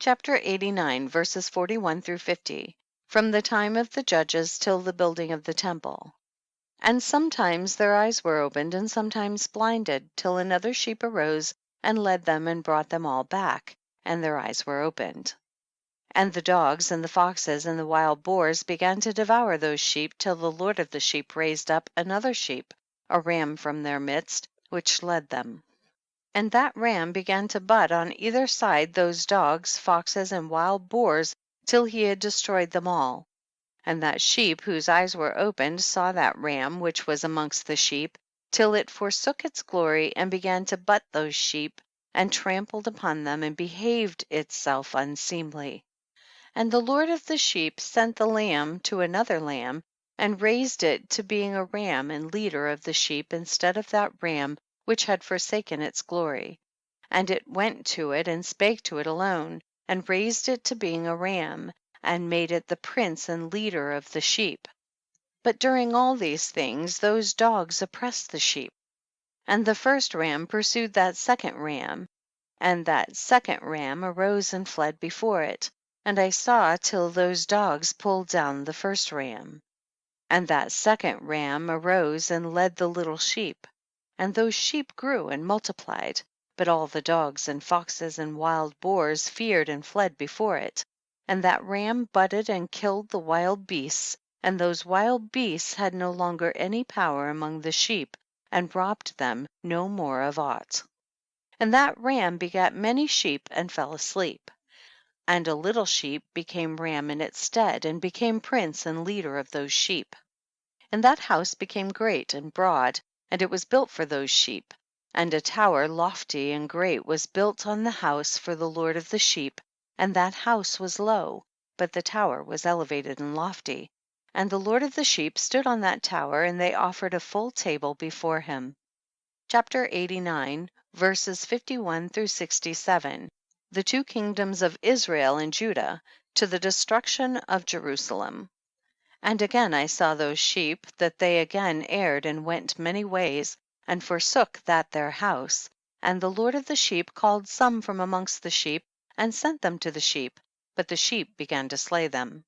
Chapter 89, verses 41 through 50, from the time of the judges till the building of the temple. And sometimes their eyes were opened, and sometimes blinded, till another sheep arose and led them and brought them all back, and their eyes were opened. And the dogs and the foxes and the wild boars began to devour those sheep, till the Lord of the sheep raised up another sheep, a ram from their midst, which led them. And that ram began to butt on either side those dogs, foxes, and wild boars, till he had destroyed them all. And that sheep whose eyes were opened saw that ram which was amongst the sheep, till it forsook its glory, and began to butt those sheep, and trampled upon them, and behaved itself unseemly. And the Lord of the sheep sent the lamb to another lamb, and raised it to being a ram and leader of the sheep, instead of that ram which had forsaken its glory. And it went to it and spake to it alone, and raised it to being a ram, and made it the prince and leader of the sheep. But during all these things those dogs oppressed the sheep. And the first ram pursued that second ram, and that second ram arose and fled before it. And I saw till those dogs pulled down the first ram. And that second ram arose and led the little sheep. And those sheep grew and multiplied, but all the dogs and foxes and wild boars feared and fled before it. And that ram butted and killed the wild beasts, and those wild beasts had no longer any power among the sheep, and robbed them no more of aught. And that ram begat many sheep and fell asleep. And a little sheep became ram in its stead, and became prince and leader of those sheep. And that house became great and broad, and it was built for those sheep. And a tower lofty and great was built on the house for the Lord of the sheep, and that house was low, but the tower was elevated and lofty. And the Lord of the sheep stood on that tower, and they offered a full table before him. Chapter 89, verses 51 through 67, the two kingdoms of Israel and Judah, to the destruction of Jerusalem. And again I saw those sheep, that they again erred and went many ways, and forsook that their house. And the Lord of the sheep called some from amongst the sheep, and sent them to the sheep, but the sheep began to slay them.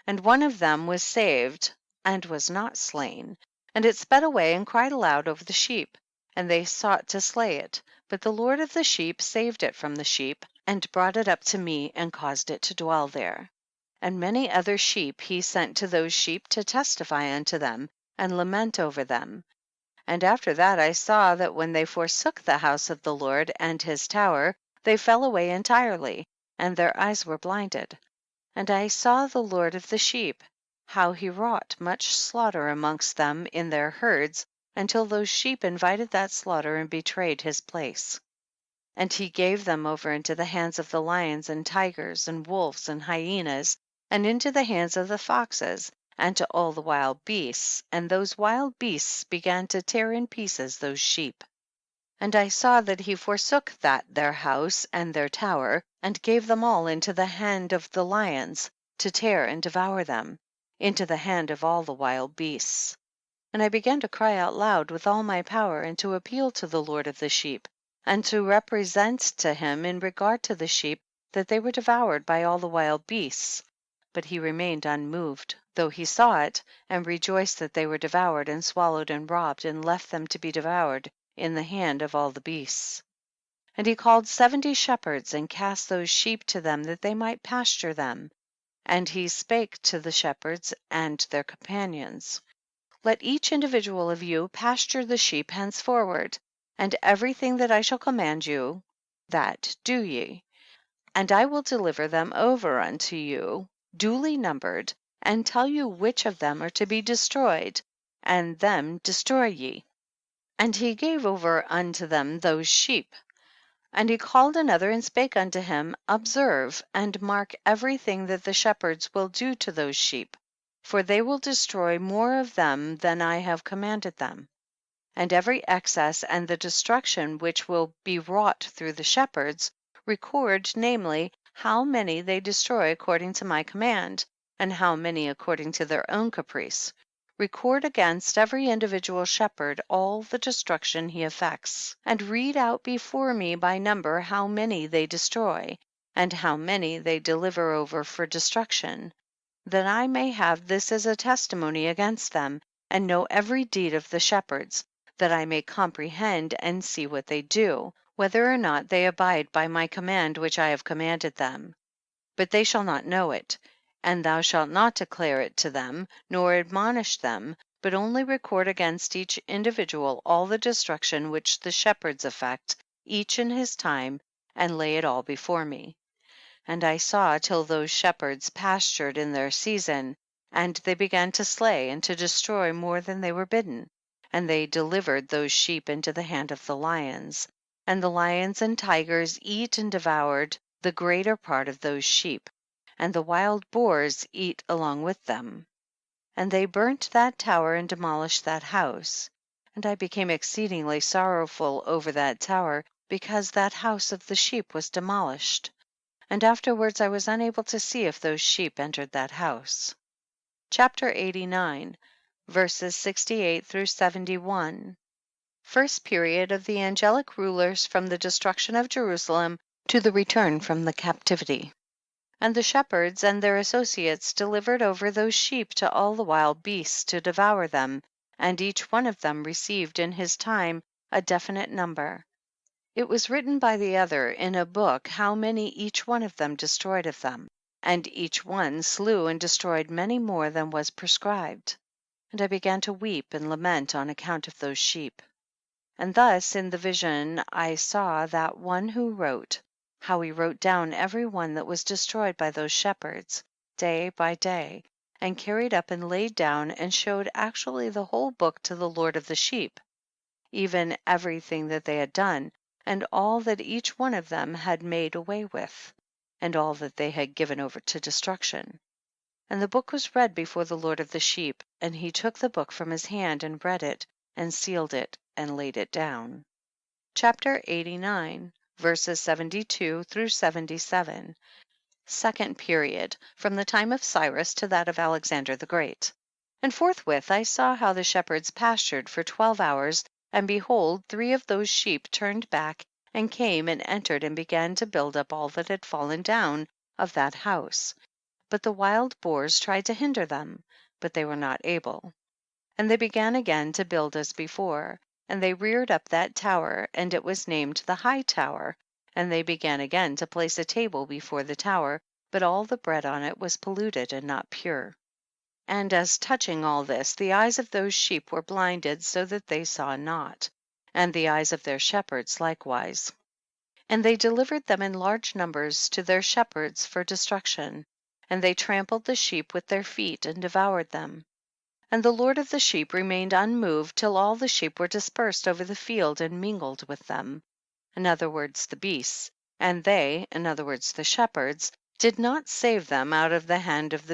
And one of them was saved, and was not slain, and it sped away and cried aloud over the sheep, and they sought to slay it, but the Lord of the sheep saved it from the sheep, and brought it up to me, and caused it to dwell there. And many other sheep he sent to those sheep to testify unto them, and lament over them. And after that I saw that when they forsook the house of the Lord and his tower, they fell away entirely, and their eyes were blinded. And I saw the Lord of the sheep, how he wrought much slaughter amongst them in their herds, until those sheep invited that slaughter and betrayed his place. And he gave them over into the hands of the lions and tigers and wolves and hyenas, and into the hands of the foxes, and to all the wild beasts, and those wild beasts began to tear in pieces those sheep. And I saw that he forsook that their house and their tower, and gave them all into the hand of the lions, to tear and devour them, into the hand of all the wild beasts. And I began to cry out loud with all my power, and to appeal to the Lord of the sheep, and to represent to him in regard to the sheep, that they were devoured by all the wild beasts. But he remained unmoved, though he saw it, and rejoiced that they were devoured and swallowed and robbed, and left them to be devoured in the hand of all the beasts. And he called 70 shepherds, and cast those sheep to them that they might pasture them. And he spake to the shepherds and their companions, let each individual of you pasture the sheep henceforward, and everything that I shall command you, that do ye. And I will deliver them over unto you, duly numbered, and tell you which of them are to be destroyed, and them destroy ye. And he gave over unto them those sheep. And he called another and spake unto him, observe and mark every thing that the shepherds will do to those sheep, for they will destroy more of them than I have commanded them. And every excess and the destruction which will be wrought through the shepherds, record, namely, how many they destroy according to my command, and how many according to their own caprice. Record against every individual shepherd all the destruction he effects, and read out before me by number how many they destroy, and how many they deliver over for destruction, that I may have this as a testimony against them, and know every deed of the shepherds, that I may comprehend and see what they do, whether or not they abide by my command which I have commanded them. But they shall not know it, and thou shalt not declare it to them, nor admonish them, but only record against each individual all the destruction which the shepherds effect, each in his time, and lay it all before me. And I saw till those shepherds pastured in their season, and they began to slay and to destroy more than they were bidden, and they delivered those sheep into the hand of the lions, and the lions and tigers eat and devoured the greater part of those sheep, and the wild boars eat along with them. And they burnt that tower and demolished that house. And I became exceedingly sorrowful over that tower, because that house of the sheep was demolished. And afterwards I was unable to see if those sheep entered that house. Chapter 89, verses 68 through 71. First period of the angelic rulers from the destruction of Jerusalem to the return from the captivity. And the shepherds and their associates delivered over those sheep to all the wild beasts to devour them, and each one of them received in his time a definite number. It was written by the other in a book how many each one of them destroyed of them, and each one slew and destroyed many more than was prescribed. And I began to weep and lament on account of those sheep. And thus in the vision I saw that one who wrote, how he wrote down every one that was destroyed by those shepherds, day by day, and carried up and laid down and showed actually the whole book to the Lord of the sheep, even everything that they had done, and all that each one of them had made away with, and all that they had given over to destruction. And the book was read before the Lord of the sheep, and he took the book from his hand and read it, and sealed it, and laid it down. Chapter 89, verses 72 through 77. Second period, from the time of Cyrus to that of Alexander the Great. And forthwith I saw how the shepherds pastured for 12 hours, and behold, 3 of those sheep turned back and came and entered and began to build up all that had fallen down of that house. But the wild boars tried to hinder them, but they were not able. And they began again to build as before, and they reared up that tower, and it was named the high tower, and they began again to place a table before the tower, but all the bread on it was polluted and not pure. And as touching all this, the eyes of those sheep were blinded so that they saw not, and the eyes of their shepherds likewise. And they delivered them in large numbers to their shepherds for destruction, and they trampled the sheep with their feet and devoured them. And the Lord of the sheep remained unmoved till all the sheep were dispersed over the field and mingled with them, in other words the beasts, and they, in other words the shepherds, did not save them out of the hand of the